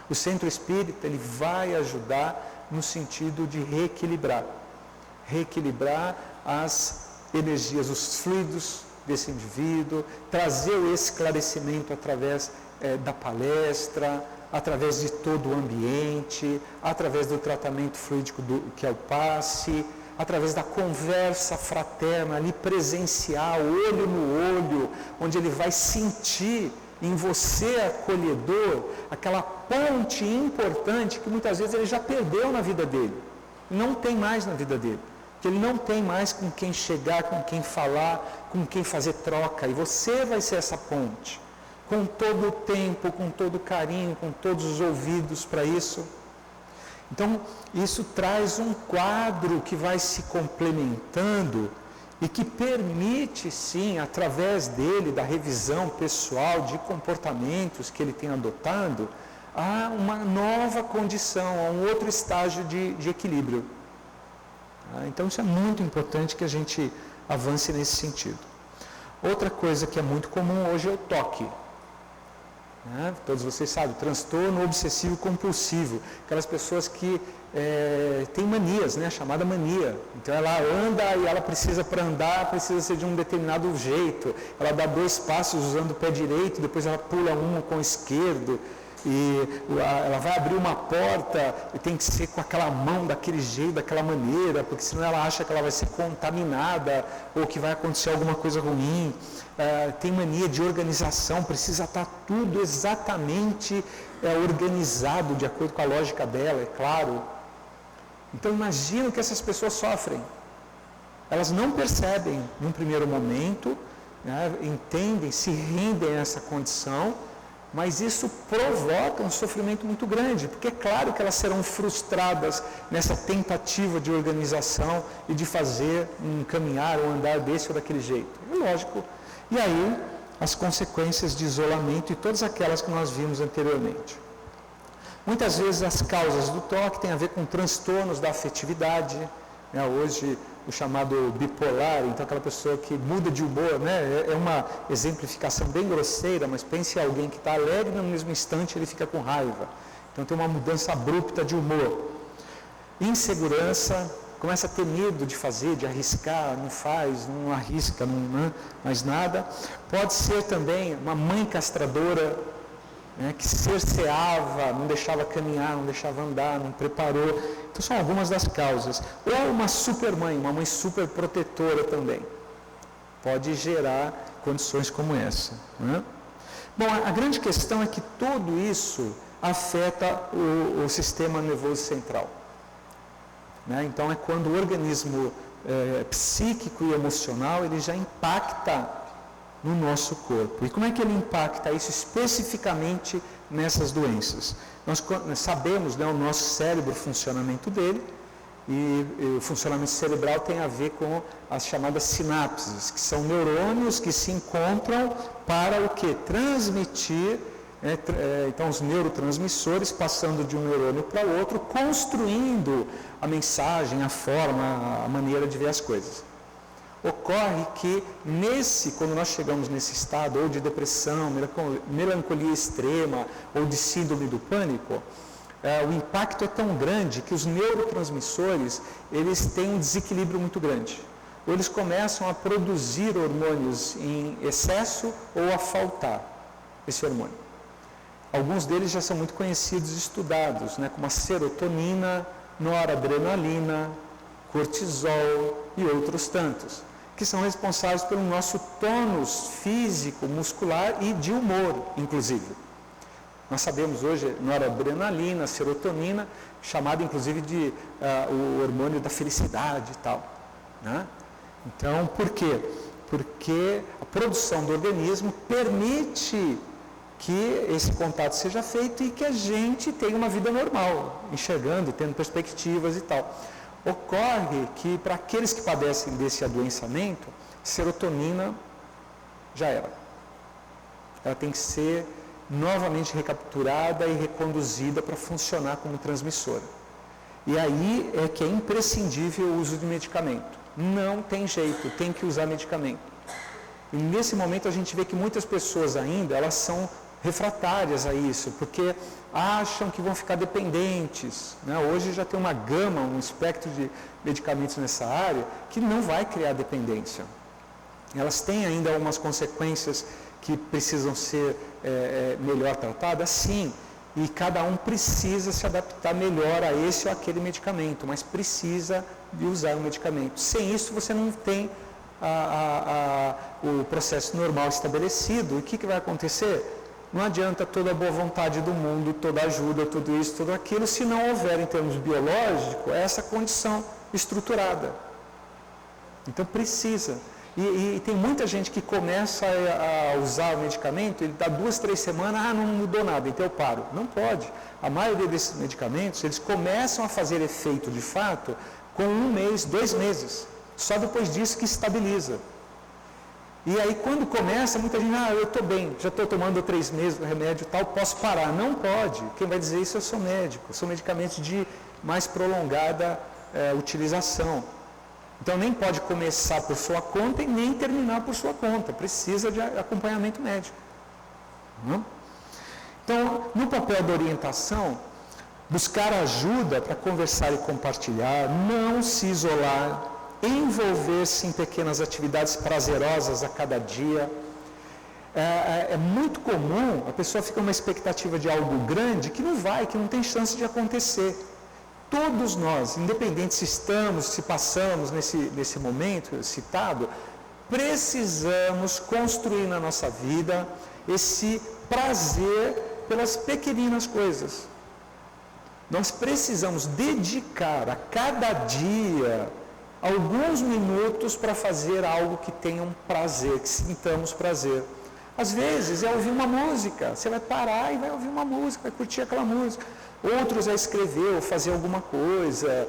O centro espírita, ele vai ajudar no sentido de reequilibrar as energias, os fluidos desse indivíduo, trazer o esclarecimento através da palestra, através de todo o ambiente, através do tratamento fluídico que é o passe, através da conversa fraterna, ali presencial, olho no olho, onde ele vai sentir em você acolhedor, aquela ponte importante que muitas vezes ele já perdeu na vida dele, não tem mais na vida dele, que ele não tem mais com quem chegar, com quem falar, com quem fazer troca, e você vai ser essa ponte, com todo o tempo, com todo o carinho, com todos os ouvidos para isso. Então, isso traz um quadro que vai se complementando e que permite, sim, através dele, da revisão pessoal de comportamentos que ele tem adotado, a uma nova condição, a um outro estágio de equilíbrio. Então, isso é muito importante que a gente avance nesse sentido. Outra coisa que é muito comum hoje é o toque. Todos vocês sabem, transtorno obsessivo compulsivo, aquelas pessoas que têm manias, chamada mania. Então ela anda e ela precisa, para andar, precisa ser de um determinado jeito. Ela dá 2 passos usando o pé direito, depois ela pula um com o esquerdo. E ela vai abrir uma porta e tem que ser com aquela mão, daquele jeito, daquela maneira, porque senão ela acha que ela vai ser contaminada ou que vai acontecer alguma coisa ruim. Tem mania de organização, precisa estar tudo exatamente organizado de acordo com a lógica dela, é claro. Então imagina o que essas pessoas sofrem. Elas não percebem num primeiro momento, entendem, se rendem a essa condição, mas isso provoca um sofrimento muito grande, porque é claro que elas serão frustradas nessa tentativa de organização e de fazer um caminhar ou andar desse ou daquele jeito. É lógico. E aí, as consequências de isolamento e todas aquelas que nós vimos anteriormente. Muitas vezes as causas do toque têm a ver com transtornos da afetividade, hoje o chamado bipolar, então aquela pessoa que muda de humor, é uma exemplificação bem grosseira, mas pense em alguém que está alegre e no mesmo instante ele fica com raiva. Então tem uma mudança abrupta de humor. Insegurança, começa a ter medo de fazer, de arriscar, não faz, não arrisca, não mais nada. Pode ser também uma mãe castradora, que cerceava, não deixava caminhar, não deixava andar, não preparou. Então são algumas das causas. Ou uma supermãe, uma mãe super protetora também. Pode gerar condições como essa. Bom, a grande questão é que tudo isso afeta o sistema nervoso central. Então é quando o organismo psíquico e emocional ele já impacta no nosso corpo. E como é que ele impacta isso especificamente nessas doenças? Nós sabemos, o nosso cérebro, o funcionamento dele, e o funcionamento cerebral tem a ver com as chamadas sinapses, que são neurônios que se encontram para o quê? Transmitir, então os neurotransmissores passando de um neurônio para o outro, construindo a mensagem, a forma, a maneira de ver as coisas. Ocorre que quando nós chegamos nesse estado, ou de depressão, melancolia extrema, ou de síndrome do pânico, o impacto é tão grande que os neurotransmissores, eles têm um desequilíbrio muito grande. Ou eles começam a produzir hormônios em excesso ou a faltar esse hormônio. Alguns deles já são muito conhecidos e estudados, como a serotonina, noradrenalina, cortisol e outros tantos, que são responsáveis pelo nosso tônus físico, muscular e de humor, inclusive. Nós sabemos hoje noradrenalina, serotonina, chamada inclusive de o hormônio da felicidade e tal. Então, por quê? Porque a produção do organismo permite que esse contato seja feito e que a gente tenha uma vida normal, enxergando, tendo perspectivas e tal. Ocorre que para aqueles que padecem desse adoençamento, serotonina já era. Ela tem que ser novamente recapturada e reconduzida para funcionar como transmissora. E aí é que é imprescindível o uso de medicamento. Não tem jeito, tem que usar medicamento. E nesse momento a gente vê que muitas pessoas ainda, elas são refratárias a isso, porque acham que vão ficar dependentes. Hoje já tem uma gama, um espectro de medicamentos nessa área que não vai criar dependência. Elas têm ainda algumas consequências que precisam ser melhor tratadas, sim, e cada um precisa se adaptar melhor a esse ou aquele medicamento, mas precisa de usar o medicamento. Sem isso você não tem o processo normal estabelecido. E o que vai acontecer? Não adianta toda a boa vontade do mundo, toda a ajuda, tudo isso, tudo aquilo, se não houver, em termos biológicos, essa condição estruturada. Então precisa. E tem muita gente que começa a usar o medicamento, ele dá 2, 3 semanas, não mudou nada, então eu paro. Não pode. A maioria desses medicamentos, eles começam a fazer efeito de fato com 1 mês, 2 meses. Só depois disso que estabiliza. E aí quando começa, muita gente, eu estou bem, já estou tomando 3 meses do remédio e tal, posso parar. Não pode. Quem vai dizer isso é o seu médico. São medicamentos de mais prolongada utilização. Então nem pode começar por sua conta e nem terminar por sua conta. Precisa de acompanhamento médico. Então, no papel da orientação, buscar ajuda para conversar e compartilhar, não se isolar, envolver-se em pequenas atividades prazerosas a cada dia. É muito comum, a pessoa fica numa expectativa de algo grande que não tem chance de acontecer. Todos nós, independente se estamos, se passamos nesse momento citado, precisamos construir na nossa vida esse prazer pelas pequeninas coisas. Nós precisamos dedicar a cada dia alguns minutos para fazer algo que tenha um prazer, que sintamos prazer. Às vezes é ouvir uma música, você vai parar e vai ouvir uma música, vai curtir aquela música. Outros é escrever ou fazer alguma coisa,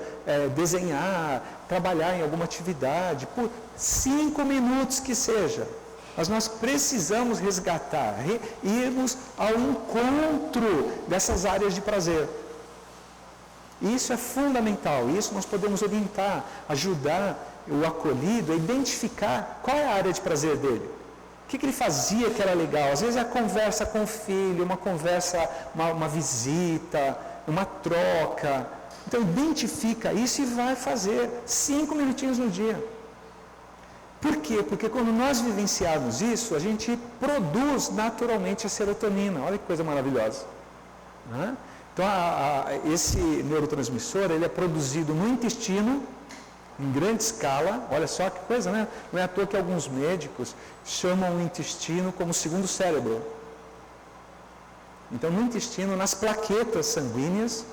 desenhar, trabalhar em alguma atividade, por 5 minutos que seja. Mas nós precisamos resgatar, irmos ao encontro dessas áreas de prazer. Isso é fundamental, isso nós podemos orientar, ajudar o acolhido a identificar qual é a área de prazer dele. O que ele fazia que era legal? Às vezes é a conversa com o filho, uma visita, uma troca. Então identifica isso e vai fazer 5 minutinhos no dia. Por quê? Porque quando nós vivenciarmos isso, a gente produz naturalmente a serotonina. Olha que coisa maravilhosa. Então esse neurotransmissor ele é produzido no intestino, em grande escala. Olha só que coisa, né? Não é à toa que alguns médicos chamam o intestino como segundo cérebro. Então no intestino, nas plaquetas sanguíneas,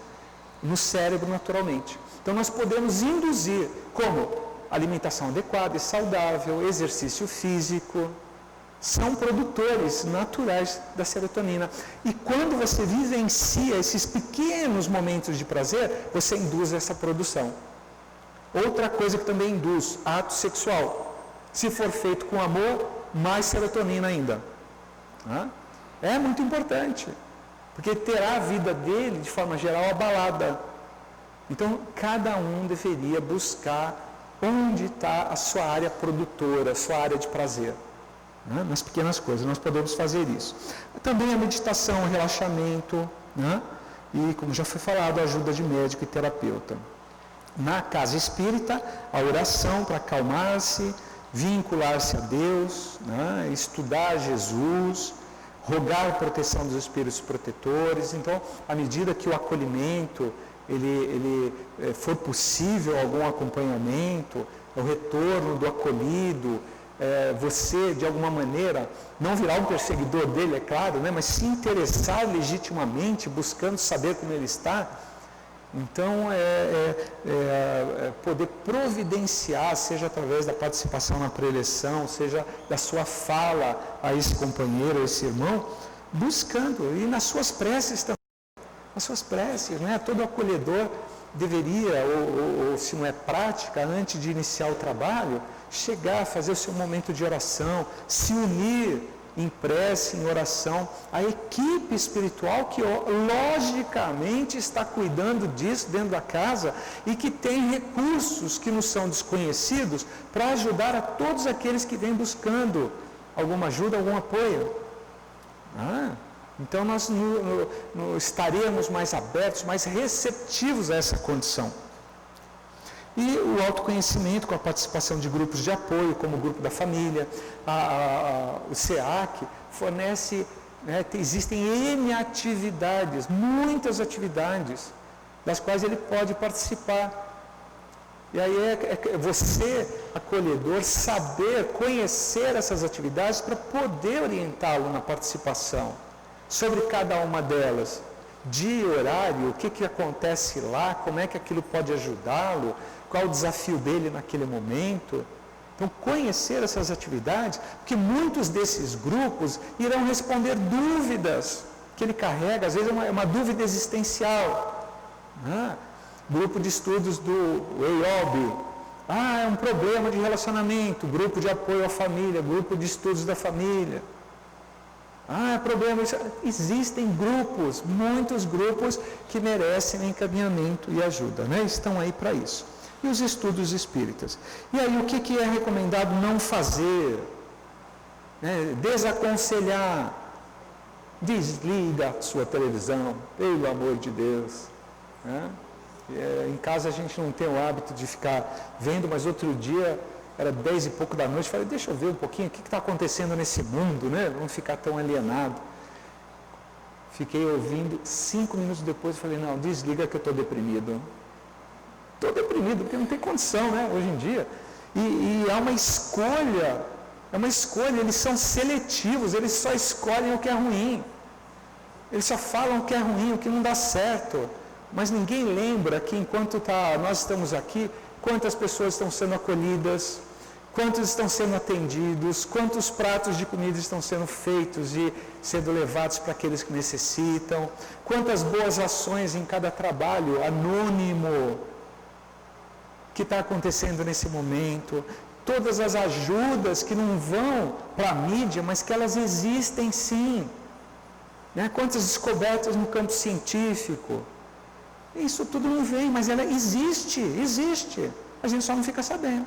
no cérebro naturalmente. Então nós podemos induzir como alimentação adequada e saudável, exercício físico, são produtores naturais da serotonina. E quando você vivencia esses pequenos momentos de prazer, você induz essa produção. Outra coisa que também induz, ato sexual. Se for feito com amor, mais serotonina ainda. É muito importante, porque terá a vida dele, de forma geral, abalada. Então, cada um deveria buscar onde está a sua área produtora, a sua área de prazer. Nas pequenas coisas, nós podemos fazer isso. Também a meditação, o relaxamento, e, como já foi falado, a ajuda de médico e terapeuta. Na casa espírita, a oração para acalmar-se, vincular-se a Deus, estudar Jesus, rogar a proteção dos espíritos protetores. Então, à medida que o acolhimento ele for possível, algum acompanhamento, o retorno do acolhido, você, de alguma maneira, não virar um perseguidor dele, é claro, mas se interessar legitimamente, buscando saber como ele está. Então, poder providenciar, seja através da participação na preleção, seja da sua fala a esse companheiro, a esse irmão, buscando, e nas suas preces também. As suas preces, todo acolhedor deveria, ou se não é prática, antes de iniciar o trabalho, chegar a fazer o seu momento de oração, se unir em prece, em oração, a equipe espiritual que logicamente está cuidando disso dentro da casa e que tem recursos que nos são desconhecidos para ajudar a todos aqueles que vêm buscando alguma ajuda, algum apoio. Então nós estaremos mais abertos, mais receptivos a essa condição. E o autoconhecimento com a participação de grupos de apoio, como o grupo da família, o SEAC, fornece, existem N atividades, muitas atividades, das quais ele pode participar. E aí é você, acolhedor, saber, conhecer essas atividades para poder orientá-lo na participação. sobre cada uma delas, dia e horário, o que acontece lá, como é que aquilo pode ajudá-lo, qual o desafio dele naquele momento. Então, conhecer essas atividades, porque muitos desses grupos irão responder dúvidas que ele carrega, às vezes é uma dúvida existencial. Grupo de estudos do EIOB, é um problema de relacionamento, grupo de apoio à família, grupo de estudos da família. Problema. Existem grupos, muitos grupos que merecem encaminhamento e ajuda, né? Estão aí para isso. E os estudos espíritas. E aí o que é recomendado não fazer? Desaconselhar. Desliga a sua televisão, pelo amor de Deus. Em casa a gente não tem o hábito de ficar vendo, mas outro dia, era 10 e pouco da noite, falei, deixa eu ver um pouquinho, o que está acontecendo nesse mundo, né? Vamos ficar tão alienado. Fiquei ouvindo, 5 minutos depois, falei, não, desliga que eu estou deprimido. Estou deprimido, porque não tem condição, né, hoje em dia. E há uma escolha, eles são seletivos, eles só escolhem o que é ruim. Eles só falam o que é ruim, o que não dá certo. Mas ninguém lembra que enquanto nós estamos aqui, quantas pessoas estão sendo acolhidas, quantos estão sendo atendidos, quantos pratos de comida estão sendo feitos e sendo levados para aqueles que necessitam, quantas boas ações em cada trabalho anônimo que está acontecendo nesse momento, todas as ajudas que não vão para a mídia, mas que elas existem sim, quantas descobertas no campo científico. Isso tudo não vem, mas ela existe, a gente só não fica sabendo.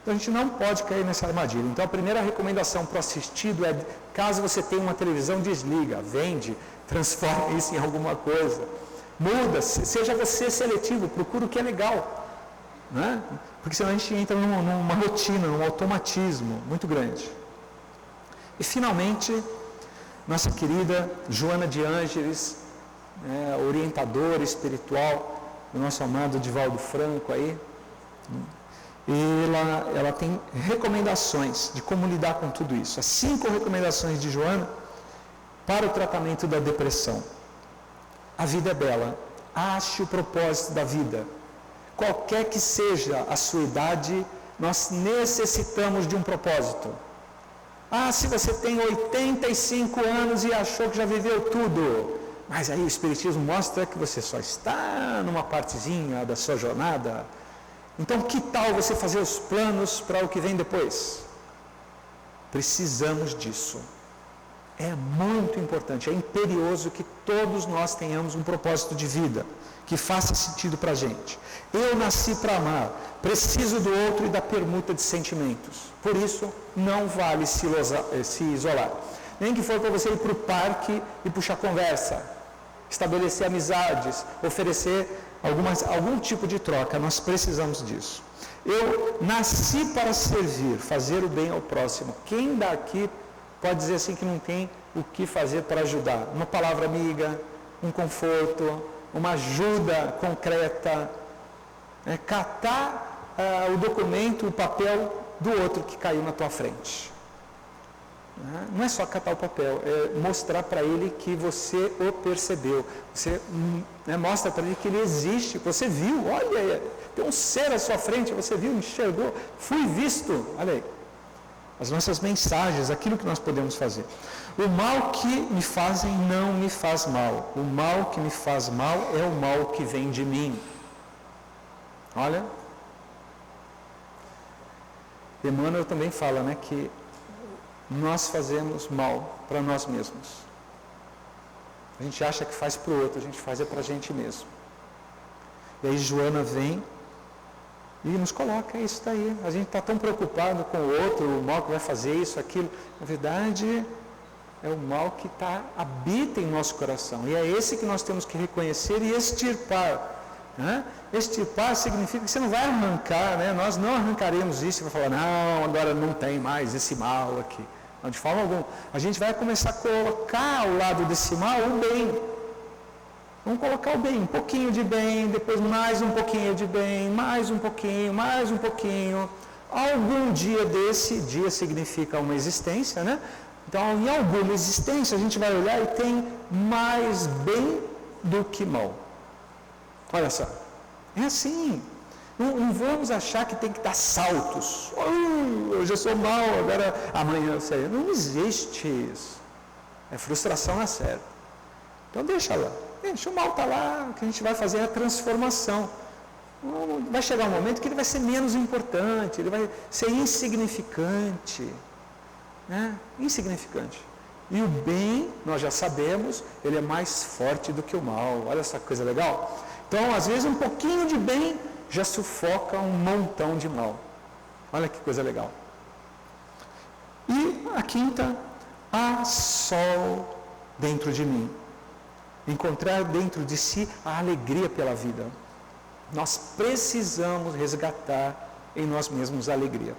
Então a gente não pode cair nessa armadilha. Então a primeira recomendação para o assistido é, caso você tenha uma televisão, desliga, vende, transforma isso em alguma coisa, muda, seja você seletivo, procura o que é legal, porque senão a gente entra numa rotina, num automatismo muito grande. E finalmente, nossa querida Joana de Ângeles, orientadora espiritual do nosso amado Divaldo Franco aí, e ela tem recomendações de como lidar com tudo isso. As 5 recomendações de Joana para o tratamento da depressão. A vida é bela, ache o propósito da vida. Qualquer que seja a sua idade, nós necessitamos de um propósito. Se você tem 85 anos e achou que já viveu tudo, mas aí o Espiritismo mostra que você só está numa partezinha da sua jornada. Então, que tal você fazer os planos para o que vem depois? Precisamos disso. É muito importante, é imperioso que todos nós tenhamos um propósito de vida, que faça sentido para a gente. Eu nasci para amar, preciso do outro e da permuta de sentimentos. Por isso, não vale se isolar. Nem que for para você ir para o parque e puxar conversa, estabelecer amizades, oferecer algum tipo de troca. Nós precisamos disso. Eu nasci para servir, fazer o bem ao próximo. Quem daqui pode dizer assim que não tem o que fazer para ajudar? Uma palavra amiga, um conforto, uma ajuda concreta, catar o documento, o papel do outro que caiu na tua frente. Não é só catar o papel, é mostrar para ele que você o percebeu. Você mostra para ele que ele existe, que você viu, olha, tem um ser à sua frente, você viu, enxergou, fui visto, olha aí. As nossas mensagens, aquilo que nós podemos fazer. O mal que me fazem não me faz mal. O mal que me faz mal é o mal que vem de mim. Olha. Emmanuel também fala, que nós fazemos mal para nós mesmos. A gente acha que faz para o outro, a gente faz para a gente mesmo. E aí Joana vem e nos coloca isso daí. A gente está tão preocupado com o outro, o mal que vai fazer isso, aquilo. Na verdade, é o mal que habita em nosso coração. E é esse que nós temos que reconhecer e extirpar. Extirpar significa que você não vai arrancar, nós não arrancaremos isso e vai falar, não, agora não tem mais esse mal aqui. Não, de forma alguma. A gente vai começar a colocar ao lado desse mal o bem. Vamos colocar o bem, um pouquinho de bem, depois mais um pouquinho de bem, mais um pouquinho, mais um pouquinho. Algum dia desse, dia significa uma existência, Então, em alguma existência, a gente vai olhar e tem mais bem do que mal. Olha só, é assim. Não vamos achar que tem que dar saltos. Hoje eu sou mal, agora amanhã eu sei. Não existe isso. É frustração na certa. Então deixa lá. Deixa o mal estar lá, o que a gente vai fazer é a transformação. Vai chegar um momento que ele vai ser menos importante, ele vai ser insignificante. Né? Insignificante. E o bem, nós já sabemos, ele é mais forte do que o mal. Olha essa coisa legal. Então, às vezes, um pouquinho de bem já sufoca um montão de mal. Olha que coisa legal. E a quinta, há sol dentro de mim. Encontrar dentro de si a alegria pela vida. Nós precisamos resgatar em nós mesmos a alegria.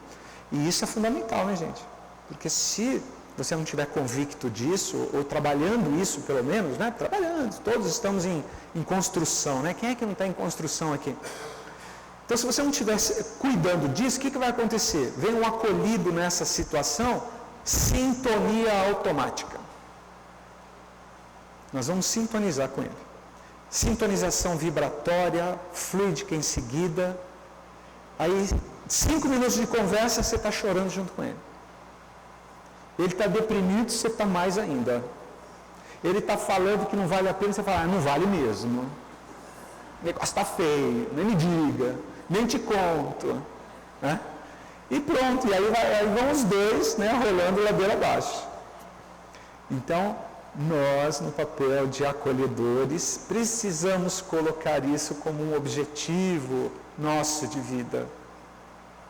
E isso é fundamental, né, gente? Porque se você não estiver convicto disso, ou trabalhando isso pelo menos, né? Trabalhando, todos estamos em construção, né? Quem é que não está em construção aqui? Então, se você não estiver cuidando disso, o que vai acontecer? Vem um acolhido nessa situação, sintonia automática. Nós vamos sintonizar com ele. Sintonização vibratória, fluídica em seguida. Aí, 5 minutos de conversa, você está chorando junto com ele. Ele está deprimido, você está mais ainda. Ele está falando que não vale a pena, você fala, não vale mesmo. O negócio está feio, nem me diga, nem te conto. Né? E pronto, e aí vão os dois, né, rolando ladeira abaixo. Então, nós, no papel de acolhedores, precisamos colocar isso como um objetivo nosso de vida.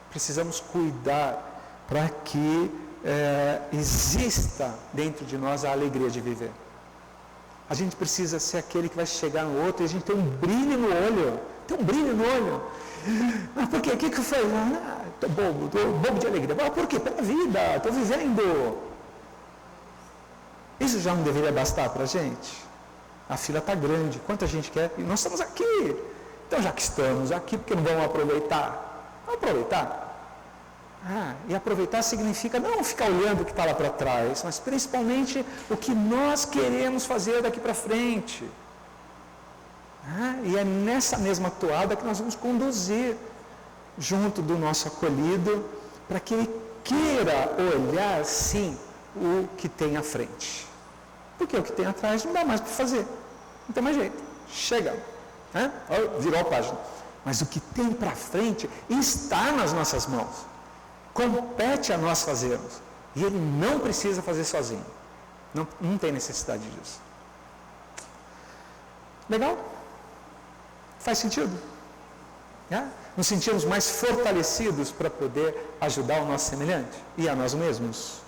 Precisamos cuidar para que exista dentro de nós a alegria de viver. A gente precisa ser aquele que vai chegar no outro e a gente tem um brilho no olho. Tem um brilho no olho. Mas por quê? O que foi? Estou bobo de alegria. Mas por quê? Pela vida, estou vivendo. Isso já não deveria bastar para a gente? A fila está grande, quanta gente quer? E nós estamos aqui. Então, já que estamos aqui, por que não vamos aproveitar? Vamos aproveitar. E aproveitar significa não ficar olhando o que está lá para trás, mas principalmente o que nós queremos fazer daqui para frente. E é nessa mesma toada que nós vamos conduzir junto do nosso acolhido, para que ele queira olhar, sim, o que tem à frente. Porque o que tem atrás não dá mais para fazer. Não tem mais jeito. Chega. Virou a página. Mas o que tem para frente está nas nossas mãos. Compete a nós fazermos. E ele não precisa fazer sozinho. Não tem necessidade disso. Legal? Faz sentido? Nos sentimos mais fortalecidos para poder ajudar o nosso semelhante e a nós mesmos.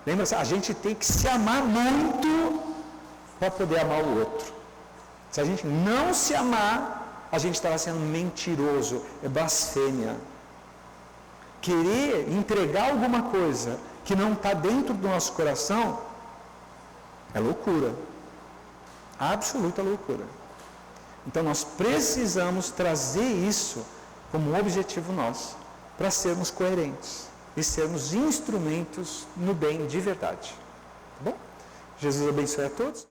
Lembra-se, a gente tem que se amar muito para poder amar o outro. Se a gente não se amar, a gente estará sendo mentiroso, é blasfêmia. Querer entregar alguma coisa que não está dentro do nosso coração é loucura. Absoluta loucura. Então nós precisamos trazer isso como um objetivo nosso, para sermos coerentes e sermos instrumentos no bem de verdade. Tá bom? Jesus abençoe a todos.